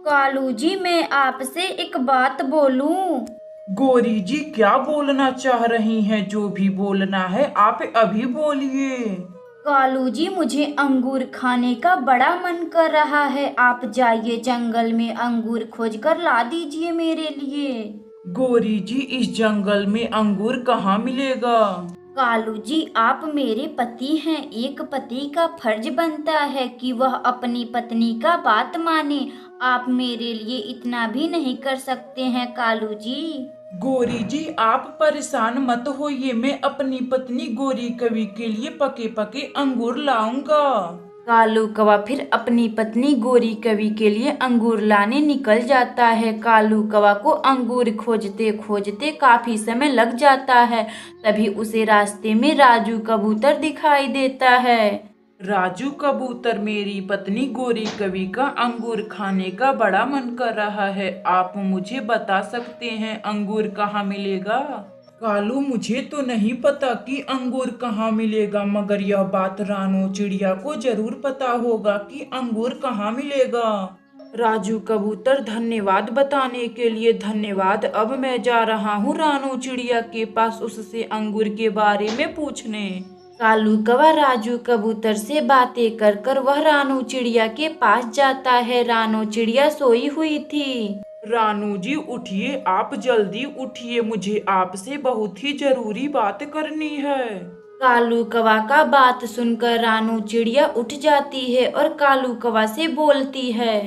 कालू जी, मैं आपसे एक बात बोलूं? गौरी जी क्या बोलना चाह रही हैं? जो भी बोलना है आप अभी बोलिए। कालू जी, मुझे अंगूर खाने का बड़ा मन कर रहा है। आप जाइए जंगल में अंगूर खोज कर ला दीजिए मेरे लिए। गौरी जी इस जंगल में अंगूर कहाँ मिलेगा? कालू जी, आप मेरे पति हैं। एक पति का फर्ज बनता है कि वह अपनी पत्नी का बात माने। आप मेरे लिए इतना भी नहीं कर सकते हैं कालू जी? गौरी जी आप परेशान मत होइए, मैं अपनी पत्नी गौरी कवि के लिए पके पके अंगूर लाऊंगा। कालू कौवा फिर अपनी पत्नी गोरी कवि के लिए अंगूर लाने निकल जाता है। कालू कौवा को अंगूर खोजते खोजते काफी समय लग जाता है। तभी उसे रास्ते में राजू कबूतर दिखाई देता है। राजू कबूतर, मेरी पत्नी गौरी कवि का अंगूर खाने का बड़ा मन कर रहा है। आप मुझे बता सकते हैं अंगूर कहाँ मिलेगा? कालू, मुझे तो नहीं पता कि अंगूर कहाँ मिलेगा, मगर यह बात रानो चिड़िया को जरूर पता होगा कि अंगूर कहाँ मिलेगा। राजू कबूतर, धन्यवाद बताने के लिए धन्यवाद। अब मैं जा रहा हूँ रानो चिड़िया के पास उससे अंगूर के बारे में पूछने। कालू कौवा राजू कबूतर से बातें कर कर वह रानू चिड़िया के पास जाता है। रानू चिड़िया सोई हुई थी। रानू जी उठिए, आप जल्दी उठिए, मुझे आपसे बहुत ही जरूरी बात करनी है। कालू कौवा का बात सुनकर रानू चिड़िया उठ जाती है और कालू कौवा से बोलती है।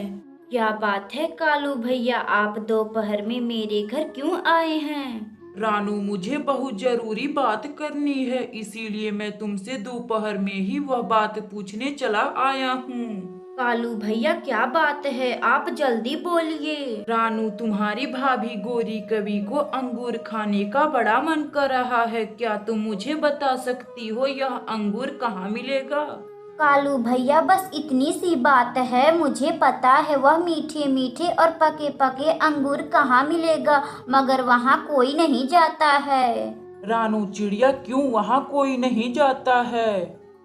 क्या बात है कालू भैया, आप दोपहर में मेरे घर क्यों आए हैं? रानू, मुझे बहुत जरूरी बात करनी है, इसीलिए मैं तुमसे दोपहर में ही वह बात पूछने चला आया हूँ। कालू भैया क्या बात है, आप जल्दी बोलिए। रानू, तुम्हारी भाभी गौरी कवि को अंगूर खाने का बड़ा मन कर रहा है। क्या तुम मुझे बता सकती हो यह अंगूर कहाँ मिलेगा? कालू भैया, बस इतनी सी बात है, मुझे पता है वह मीठे मीठे और पके पके अंगूर कहाँ मिलेगा, मगर वहाँ कोई नहीं जाता है। रानू चिड़िया, क्यों वहाँ कोई नहीं जाता है?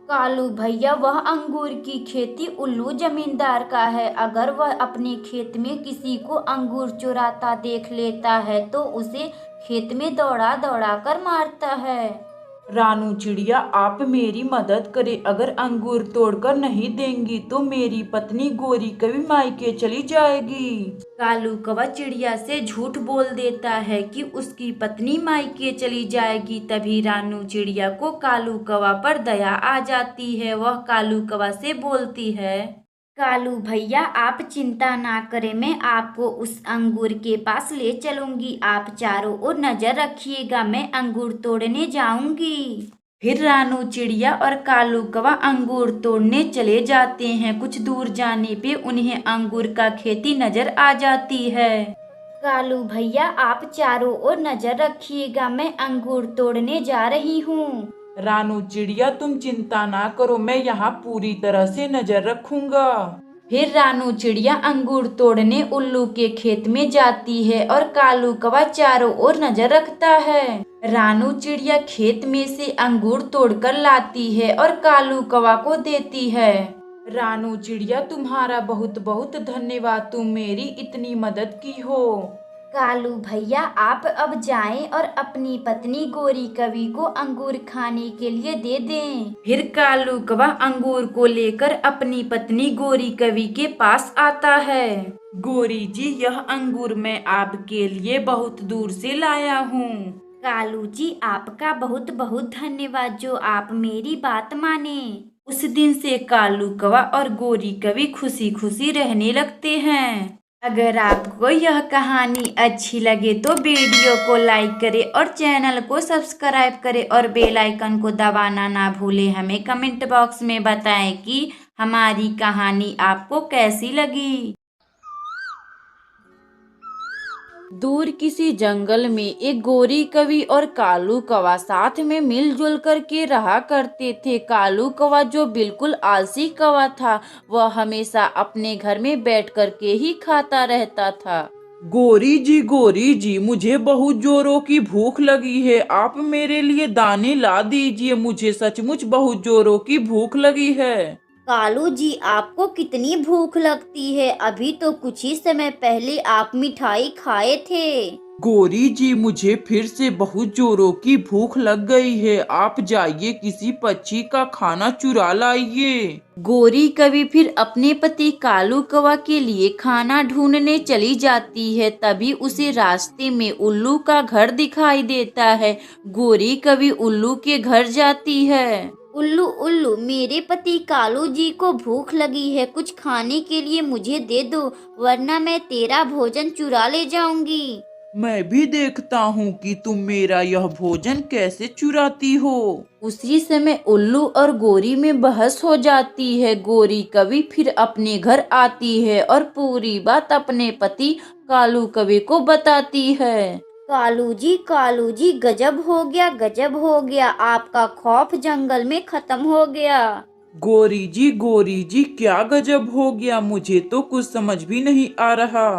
कालू भैया, वह अंगूर की खेती उल्लू जमींदार का है। अगर वह अपने खेत में किसी को अंगूर चुराता देख लेता है तो उसे खेत में दौड़ा दौड़ा कर मारता है। रानू चिड़िया, आप मेरी मदद करें, अगर अंगूर तोड़कर नहीं देंगी तो मेरी पत्नी गौरी कवि मायके चली जाएगी। कालू कौवा चिड़िया से झूठ बोल देता है कि उसकी पत्नी मायके चली जाएगी। तभी रानू चिड़िया को कालू कौवा पर दया आ जाती है। वह कालू कौवा से बोलती है। कालू भैया, आप चिंता ना करें, मैं आपको उस अंगूर के पास ले चलूंगी। आप चारों ओर नजर रखिएगा, मैं अंगूर तोड़ने जाऊंगी। फिर रानू चिड़िया और कालू कौवा अंगूर तोड़ने चले जाते हैं। कुछ दूर जाने पे उन्हें अंगूर का खेती नजर आ जाती है। कालू भैया, आप चारों ओर नजर रखिएगा, मैं अंगूर तोड़ने जा रही हूँ। रानू चिड़िया, तुम चिंता ना करो, मैं यहाँ पूरी तरह से नजर रखूंगा। फिर रानू चिड़िया अंगूर तोड़ने उल्लू के खेत में जाती है और कालू कौवा चारों ओर नजर रखता है। रानू चिड़िया खेत में से अंगूर तोड़कर लाती है और कालू कौवा को देती है। रानू चिड़िया, तुम्हारा बहुत बहुत धन्यवाद, तुम मेरी इतनी मदद की हो। कालू भैया, आप अब जाएं और अपनी पत्नी गौरी कवि को अंगूर खाने के लिए दे दें। फिर कालू कौवा अंगूर को लेकर अपनी पत्नी गौरी कवि के पास आता है। गौरी जी, यह अंगूर मैं आपके लिए बहुत दूर से लाया हूँ। कालू जी, आपका बहुत बहुत धन्यवाद जो आप मेरी बात माने। उस दिन से कालू कौवा और गौरी कवि खुशी खुशी रहने लगते हैं। अगर आपको यह कहानी अच्छी लगे तो वीडियो को लाइक करें और चैनल को सब्सक्राइब करें और बेल आइकन को दबाना ना भूलें। हमें कमेंट बॉक्स में बताएं कि हमारी कहानी आपको कैसी लगी। दूर किसी जंगल में एक गोरी कवि और कालू कौवा साथ में मिलजुल कर के रहा करते थे। कालू कौवा जो बिल्कुल आलसी कौवा था, वह हमेशा अपने घर में बैठ कर के ही खाता रहता था। गौरी जी, मुझे बहुत जोरों की भूख लगी है, आप मेरे लिए दाने ला दीजिए, मुझे सचमुच बहुत जोरों की भूख लगी है। कालू जी, आपको कितनी भूख लगती है? अभी तो कुछ ही समय पहले आप मिठाई खाए थे। गौरी जी, मुझे फिर से बहुत जोरों की भूख लग गई है। आप जाइए किसी पक्षी का खाना चुरा लाइए। गोरी कवि फिर अपने पति कालू कौवा के लिए खाना ढूंढने चली जाती है। तभी उसे रास्ते में उल्लू का घर दिखाई देता है। गोरी कवि उल्लू के घर जाती है। उल्लू उल्लू, मेरे पति कालू जी को भूख लगी है, कुछ खाने के लिए मुझे दे दो, वरना मैं तेरा भोजन चुरा ले जाऊंगी। मैं भी देखता हूँ कि तुम मेरा यह भोजन कैसे चुराती हो। उसी समय उल्लू और गोरी में बहस हो जाती है। गोरी कवि फिर अपने घर आती है और पूरी बात अपने पति कालू कवि को बताती है। कालू जी, गजब हो गया, गजब हो गया, आपका खौफ जंगल में खत्म हो गया। गौरी जी, क्या गजब हो गया? मुझे तो कुछ समझ भी नहीं आ रहा।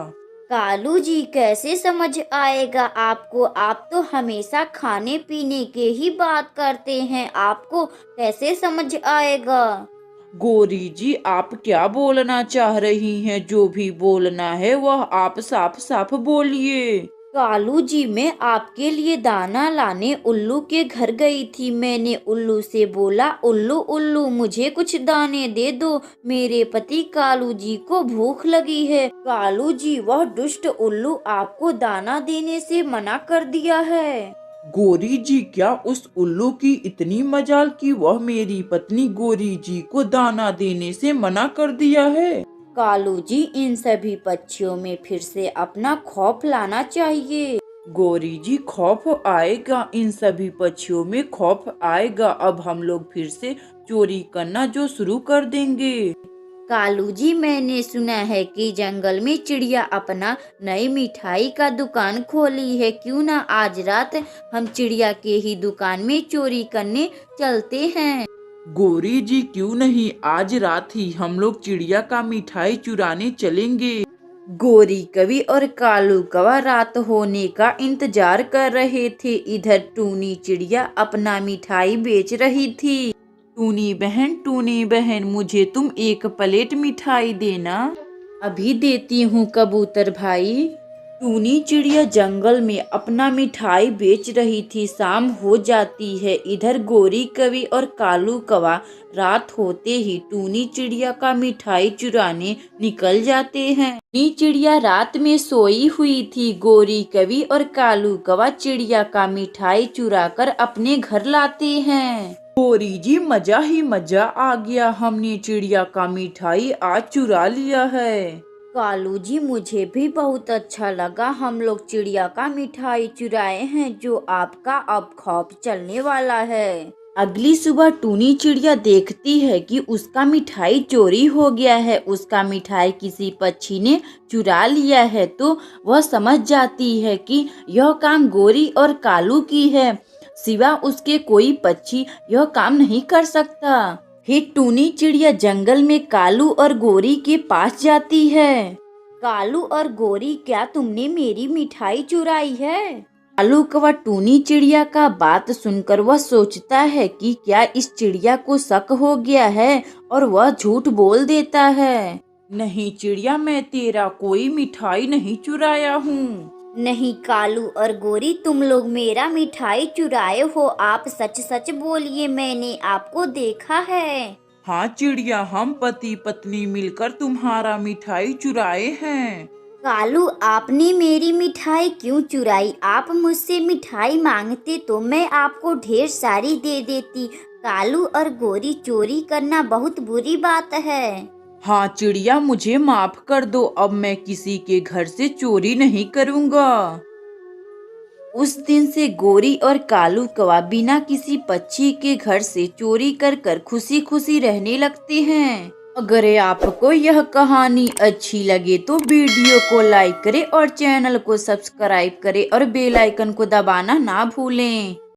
कालू जी, कैसे समझ आएगा आपको? आप तो हमेशा खाने पीने के ही बात करते हैं, आपको कैसे समझ आएगा? गौरी जी, आप क्या बोलना चाह रही हैं? जो भी बोलना है वह आप साफ साफ बोलिए। कालू जी, मैं आपके लिए दाना लाने उल्लू के घर गई थी। मैंने उल्लू से बोला, उल्लू उल्लू, मुझे कुछ दाने दे दो, मेरे पति कालू जी को भूख लगी है। कालू जी, वह दुष्ट उल्लू आपको दाना देने से मना कर दिया है। गौरी जी, क्या उस उल्लू की इतनी मजाल कि वह मेरी पत्नी गौरी जी को दाना देने से मना कर दिया है? कालू जी, इन सभी पक्षियों में फिर से अपना खौफ लाना चाहिए। गौरी जी, खौफ आएगा, इन सभी पक्षियों में खौफ आएगा। अब हम लोग फिर से चोरी करना जो शुरू कर देंगे। कालू जी, मैंने सुना है कि जंगल में चिड़िया अपना नई मिठाई का दुकान खोली है। क्यों ना आज रात हम चिड़िया के ही दुकान में चोरी करने चलते हैं। गौरी जी, क्यों नहीं, आज रात ही हम लोग चिड़िया का मिठाई चुराने चलेंगे। गोरी कवि और कालू कौवा रात होने का इंतजार कर रहे थे। इधर टूनी चिड़िया अपना मिठाई बेच रही थी। टूनी बहन, मुझे तुम एक प्लेट मिठाई देना। अभी देती हूँ कबूतर भाई। टूनी चिड़िया जंगल में अपना मिठाई बेच रही थी। शाम हो जाती है। इधर गोरी कवि और कालू कौवा रात होते ही टूनी चिड़िया का मिठाई चुराने निकल जाते हैं। टूनी चिड़िया रात में सोई हुई थी। गोरी कवि और कालू कौवा चिड़िया का मिठाई चुराकर अपने घर लाते हैं। गौरी जी, मजा ही मजा आ गया, हमने चिड़िया का मिठाई आज चुरा लिया है। कालू जी, मुझे भी बहुत अच्छा लगा, हम लोग चिड़िया का मिठाई चुराए हैं, जो आपका अब खौफ चलने वाला है। अगली सुबह टूनी चिड़िया देखती है कि उसका मिठाई चोरी हो गया है। उसका मिठाई किसी पक्षी ने चुरा लिया है। तो वह समझ जाती है कि यह काम गोरी और कालू की है, सिवा उसके कोई पक्षी यह काम नहीं कर सकता। फिर टूनी चिड़िया जंगल में कालू और गोरी के पास जाती है। कालू और गोरी, क्या तुमने मेरी मिठाई चुराई है? कालू कौवा टूनी चिड़िया का बात सुनकर वह सोचता है कि क्या इस चिड़िया को शक हो गया है और वह झूठ बोल देता है। नहीं चिड़िया, मैं तेरा कोई मिठाई नहीं चुराया हूँ। नहीं कालू और गोरी, तुम लोग मेरा मिठाई चुराए हो। आप सच सच बोलिए, मैंने आपको देखा है। हाँ चिड़िया, हम पति पत्नी मिलकर तुम्हारा मिठाई चुराए हैं। कालू, आपने मेरी मिठाई क्यों चुराई? आप मुझसे मिठाई मांगते तो मैं आपको ढेर सारी दे देती। कालू और गोरी, चोरी करना बहुत बुरी बात है। हाँ चिड़िया, मुझे माफ कर दो, अब मैं किसी के घर से चोरी नहीं करूँगा। उस दिन से गोरी और कालू कौवा बिना किसी पक्षी के घर से चोरी कर कर खुशी खुशी रहने लगते हैं। अगर आपको यह कहानी अच्छी लगे तो वीडियो को लाइक करें और चैनल को सब्सक्राइब करें और बेल आइकन को दबाना ना भूलें।